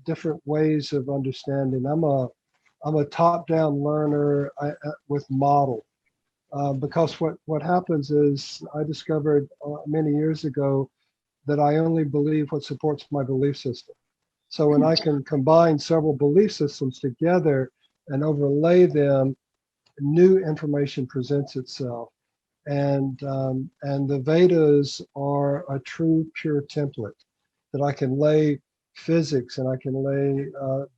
different ways of understanding. I'm a top-down learner with model. Because what happens is I discovered many years ago that I only believe what supports my belief system. So when I can combine several belief systems together and overlay them, new information presents itself. And the Vedas are a true pure template that I can lay physics and I can lay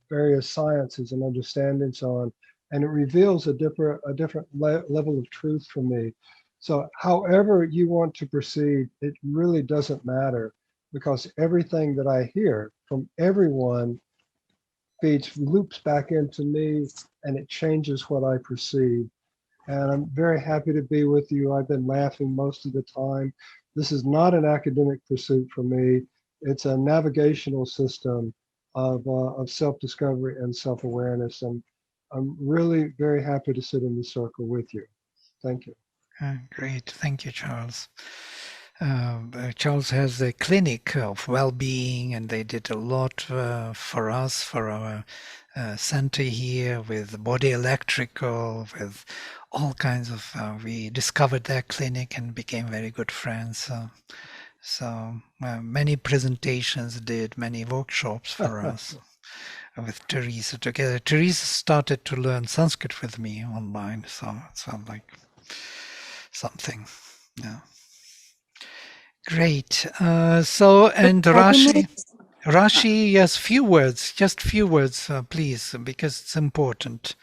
various sciences and understandings on, and it reveals a different level of truth for me. So however you want to proceed, it really doesn't matter, because everything that I hear from everyone loops back into me, and it changes what I perceive. And I'm very happy to be with you. I've been laughing most of the time. This is not an academic pursuit for me. It's a navigational system of self-discovery and self-awareness. And I'm really very happy to sit in this circle with you. Thank you. Great. Thank you, Charles. Charles has a clinic of well-being, and they did a lot for us, for our center here, with body electrical, with all kinds of, we discovered their clinic and became very good friends. So many presentations did, many workshops for us with Teresa together. Teresa started to learn Sanskrit with me online, so it sounds like something. Yeah. Great. So, and Rashi, yes, few words, just few words, please, because it's important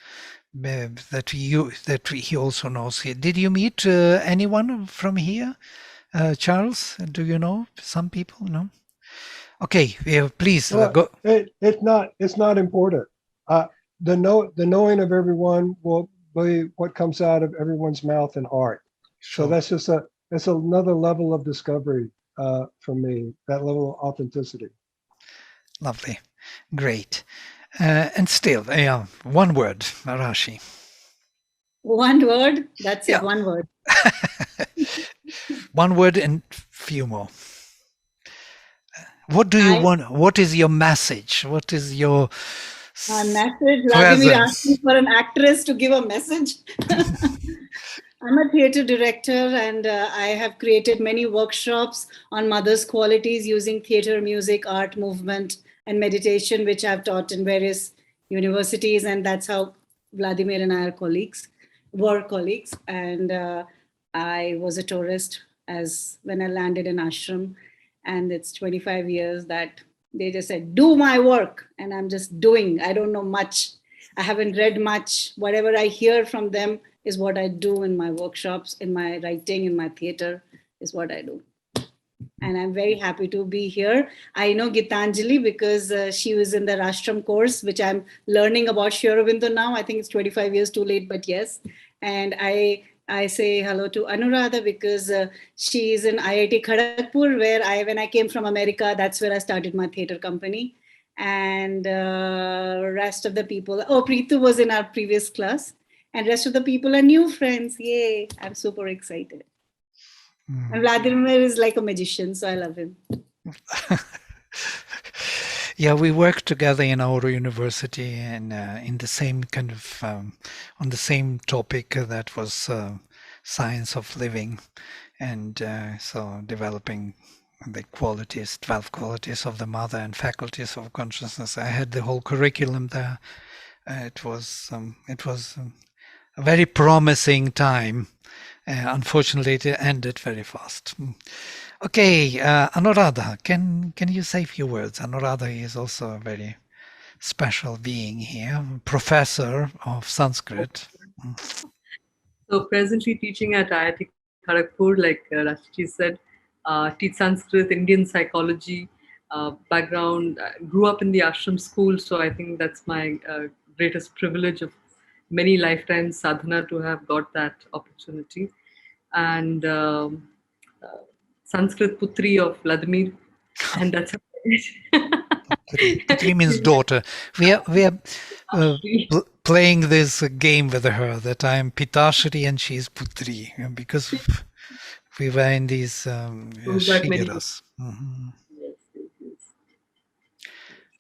that he also knows. Did you meet anyone from here, Charles? Do you know some people? No. Okay, please go. It's not important. The knowing of everyone will be what comes out of everyone's mouth and heart. Sure. So that's another level of discovery for me, that level of authenticity. Lovely. Great. And still, one word, Rashi. One word? That's it, one word. One word and few more. What do you want? What is your message? What is your message? Vladimir asked me for an actress to give a message. I'm a theater director, and I have created many workshops on mother's qualities using theater, music, art, movement, and meditation, which I've taught in various universities. And that's how Vladimir and I were colleagues. And I was a tourist when I landed in ashram. And it's 25 years that they just said, do my work. And I'm just doing. I don't know much. I haven't read much. Whatever I hear from them is what I do in my workshops, in my writing, in my theater, is what I do. And I'm very happy to be here. I know Gitanjali because she was in the Rashtam course, which I'm learning about Sri Aurobindo now. I think it's 25 years too late, but yes. And I say hello to Anuradha because she is in IIT Kharagpur, where when I came from America, that's where I started my theater company. And rest of the people, Preetu was in our previous class. And rest of the people are new friends. Yay, I'm super excited. And Vladimir is like a magician, so I love him. Yeah, we worked together in Auro University and in the same kind of on the same topic that was science of living, and so developing the qualities, 12 qualities of the mother and faculties of consciousness. I had the whole curriculum there. It was a very promising time. Unfortunately, it ended very fast. Okay, Anuradha, can you say a few words? Anuradha is also a very special being here, professor of Sanskrit. So presently teaching at IIT Kharagpur, like Rashiji said, teach Sanskrit, Indian psychology background. Grew up in the ashram school, so I think that's my greatest privilege of many lifetimes sadhana to have got that opportunity. And Sanskrit Putri of Vladimir, and that's Putri means daughter. We are playing this game with her that I am Pitashri and she is Putri because we were in these goes back many. shiras. Yes, yes, yes.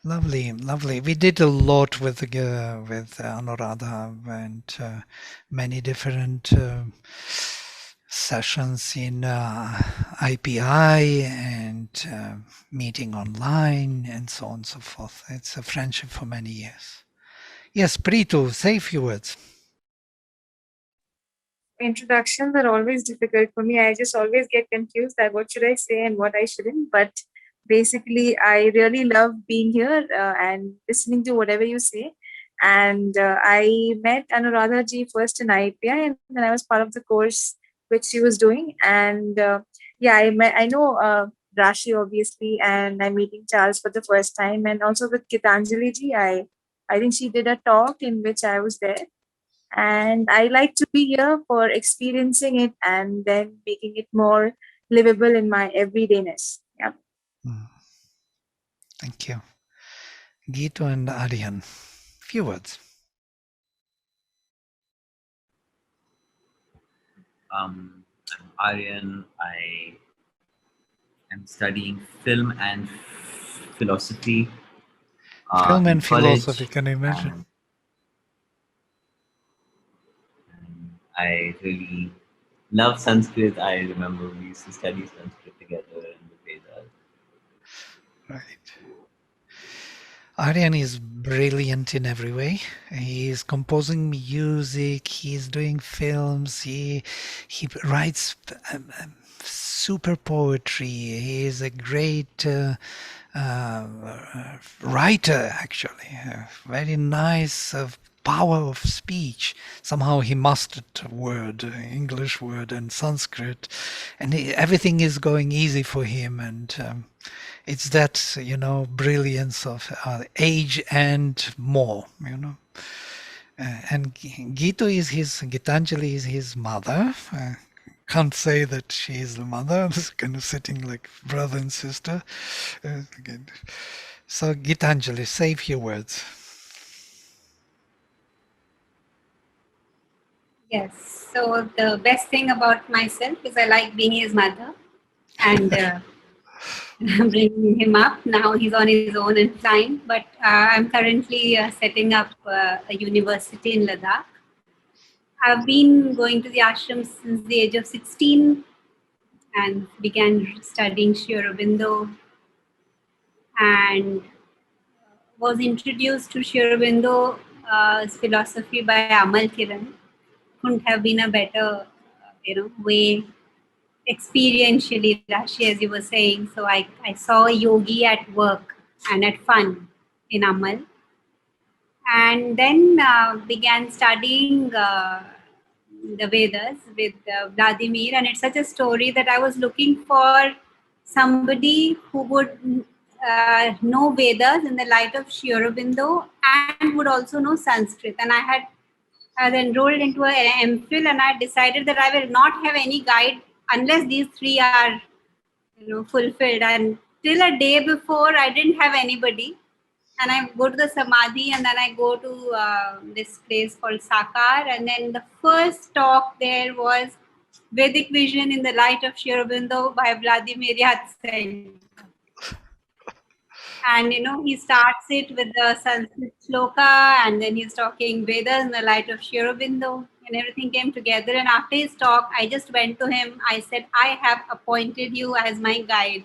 Lovely, lovely. We did a lot with Anuradha and many different sessions in IPI and meeting online and so on and so forth. It's a friendship for many years. Yes, Preetu, say a few words. Introductions are always difficult for me. I just always get confused that what should I say and what I shouldn't. But basically, I really love being here and listening to whatever you say. And I met Anuradha ji first in IPI, and then I was part of the course which she was doing. And yeah, I know Rashi obviously, and I'm meeting Charles for the first time, and also with Gitanjali ji. I think she did a talk in which I was there. And I like to be here for experiencing it and then making it more livable in my everydayness. Yeah. Thank you. Gitu and Aryan, few words. Aryan, I am studying film and philosophy. Film In and philosophy, college. can you imagine? And I really love Sanskrit. I remember we used to study Sanskrit together in the Vedas. Right. Aryan is brilliant in every way. He is composing music. He's doing films. He writes super poetry. He is a great writer, actually. Very nice power of speech. Somehow he mastered a word, English word and Sanskrit, and everything is going easy for him. And it's that, brilliance of age and more, and Gitanjali is his mother. Can't say that she is the mother. It's kind of sitting like brother and sister. So Gitanjali, say a few words. Yes. So the best thing about myself is I like being his mother and bringing him up. Now he's on his own and flying, but I'm currently setting up a university in Ladakh. I've been going to the ashram since the age of 16 and began studying Sri Aurobindo and was introduced to Sri Aurobindo's philosophy by Amal Kiran. Couldn't have been a better, way experientially, Rashi, as you were saying. So I saw a yogi at work and at fun in Amal. And then began studying the Vedas with Vladimir. And it's such a story that I was looking for somebody who would know Vedas in the light of Sri Aurobindo and would also know Sanskrit. And I was enrolled into an MPhil, and I decided that I will not have any guide unless these three are, fulfilled. And till a day before, I didn't have anybody. And I go to the Samadhi, and then I go to this place called Sakar. And then the first talk there was Vedic Vision in the Light of Sri Aurobindo by Vladimir Yatsen. And he starts it with the Sanskrit shloka, and then he's talking Vedas in the light of Sri Aurobindo, and everything came together. And after his talk, I just went to him. I said, I have appointed you as my guide,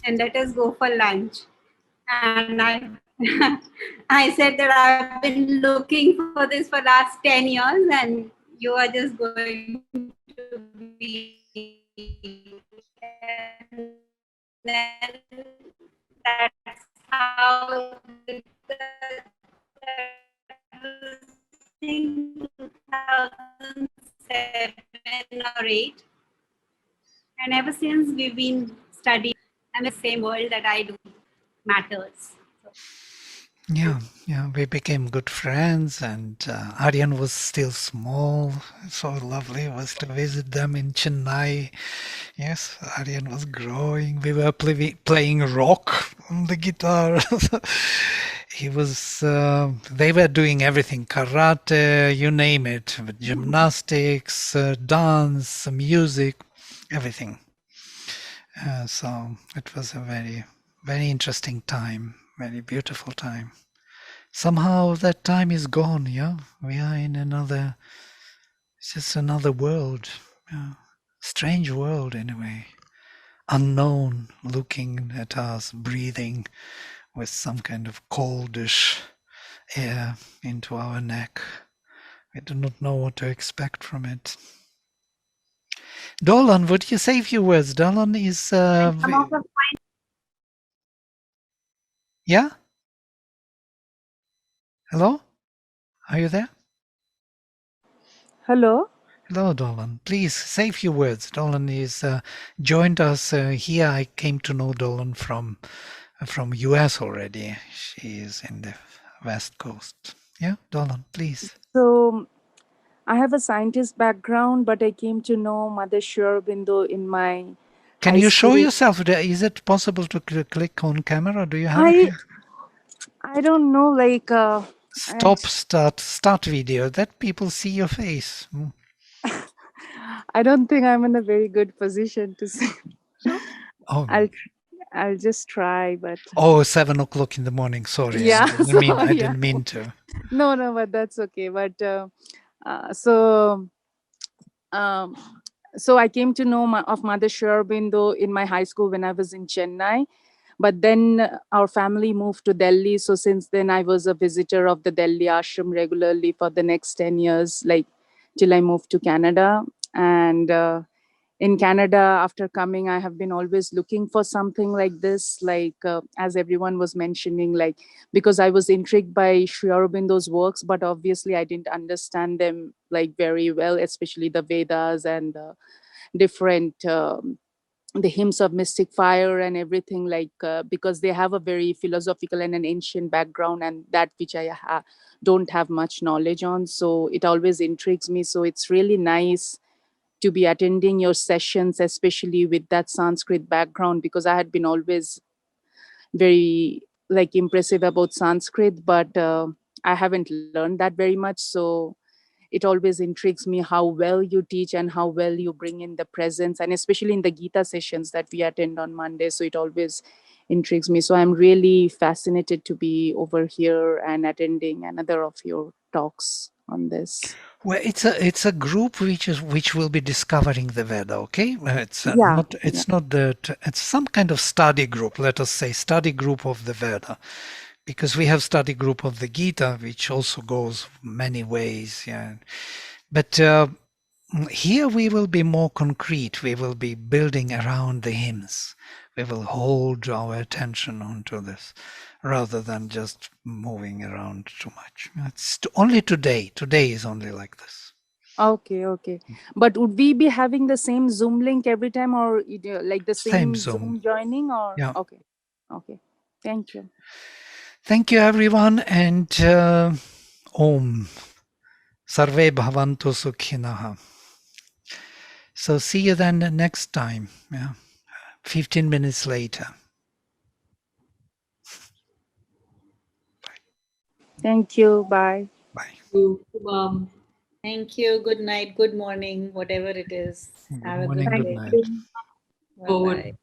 and let us go for lunch. And I said that I've been looking for this for last 10 years, and you are just going to be. And then that's how that was in 2007 or 8. And ever since we've been studying, and the same world that I do matters. Yeah, we became good friends, and Aryan was still small. So lovely it was to visit them in Chennai. Yes, Aryan was growing. We were playing rock on the guitar. He was. They were doing everything: karate, you name it, gymnastics, dance, music, everything. So it was a very, very interesting time, very beautiful time. Somehow that time is gone, yeah? We are in another, it's just another world. Yeah. Strange world, anyway. Unknown, looking at us, breathing with some kind of coldish air into our neck. We do not know what to expect from it. Dolan, would you say a few words? Dolan is... yeah? Hello? Are you there? Hello. Hello, Dolan. Please say a few words. Dolan is joined us here. I came to know Dolan from US already. She is in the West Coast. Yeah, Dolan, please. So I have a scientist background, but I came to know Mother Sri Aurobindo in my Can high you show school. yourself? Is it possible to click on camera? Do you have it? I don't know, like... Start video, that people see your face. I don't think I'm in a very good position to say. Oh. I'll just try, but... Oh, 7 o'clock in the morning. Sorry. Yeah, I didn't mean to. No, but that's okay. But so I came to know of Mother Sri Aurobindo in my high school when I was in Chennai. But then our family moved to Delhi. So since then, I was a visitor of the Delhi ashram regularly for the next 10 years, like till I moved to Canada. And in Canada, after coming, I have been always looking for something like this, like as everyone was mentioning, like because I was intrigued by Sri Aurobindo's works, but obviously I didn't understand them like very well, especially the Vedas and different the hymns of mystic fire and everything, like because they have a very philosophical and an ancient background, and that which I don't have much knowledge on. So it always intrigues me. So it's really nice to be attending your sessions, especially with that Sanskrit background, because I had been always very like impressive about Sanskrit, but I haven't learned that very much. So it always intrigues me how well you teach and how well you bring in the presence, and especially in the Gita sessions that we attend on Monday. So it always intrigues me. So I'm really fascinated to be over here and attending another of your talks on this. Well, it's a group which will be discovering the Veda. Okay, it's it's some kind of study group. Let us say study group of the Veda, because we have study group of the Gita, which also goes many ways. Yeah, but here we will be more concrete. We will be building around the hymns. We will hold our attention onto this, rather than just moving around too much. It's only today. Today is only like this. Okay. But would we be having the same Zoom link every time, or like the same Zoom joining? Or yeah. Okay. Thank you. Thank you, everyone, and Om Sarve Bhavantu Sukhinaha. So see you then next time. Yeah, 15 minutes later. Thank you. Bye. Bye. Thank you. Good night. Good morning. Whatever it is. Good morning. Good night. Bye-bye.